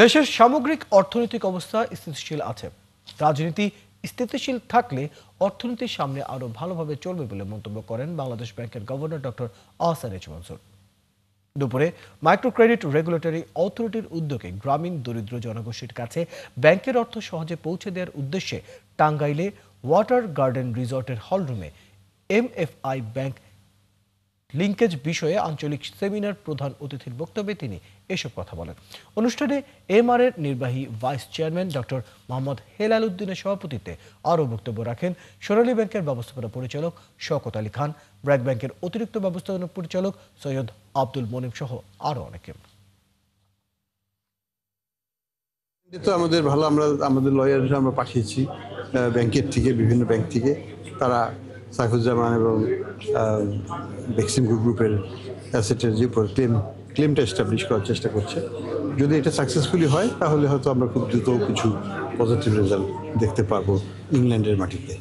দেশের সামগ্রিক অর্থনৈতিক অবস্থা স্থিতিশীল আছে। রাজনীতি স্থিতিশীল থাকলে অর্থনীতির সামনে আরো ভালোভাবে চলবে বলে মন্তব্য করেন বাংলাদেশ ব্যাংকের governor doctor Ahsan H Mansur. দুপুরে মাইক্রো ক্রেডিট রেগুলেটরি অথরিটির উদ্যোগে গ্রামীণ দরিদ্র জনগোষ্ঠীর কাছে ব্যাংকের অর্থ সহজে পৌঁছে দেওয়ার উদ্দেশ্যে টাঙ্গাইলে ওয়াটার গার্ডেন রিসর্টের হলরুমে এমএফআই ব্যাংক লিঙ্কেজ বিষয়ে আঞ্চলিক সেমিনার প্রধান অতিথির বক্তব্যে তিনি এসব কথা বলেন। অনুষ্ঠানে এমআর এর নির্বাহী vice chairman doctor Mohammad Helal উদ্দিনের সভাপতিত্বে আরও বক্তব্য রাখেন সোনালী ব্যাংকের ব্যবস্থাপনা পরিচালক শওকত আলী খান, ব্র্যাক ব্যাংকের অতিরিক্ত ব্যবস্থাপনা পরিচালক সৈয়দ আব্দুল মনিম সহ আরও অনেকে। তো আমাদের ভালো, আমরা আমাদের লয়াররা আমরা পাঠিয়েছি ব্যাংকের থেকে, বিভিন্ন ব্যাংক থেকে। তারা সাইফুজ্জামান এবং বেক্সিম গ্রুপের অ্যাসেটের যে উপর ক্লেমটা এস্টাবলিশ করার চেষ্টা করছে। যদি এটা সাকসেসফুলি হয় তাহলে হয়তো আমরা খুব দ্রুত কিছু পজিটিভ রেজাল্ট দেখতে পারবো ইংল্যান্ডের মাটিতে।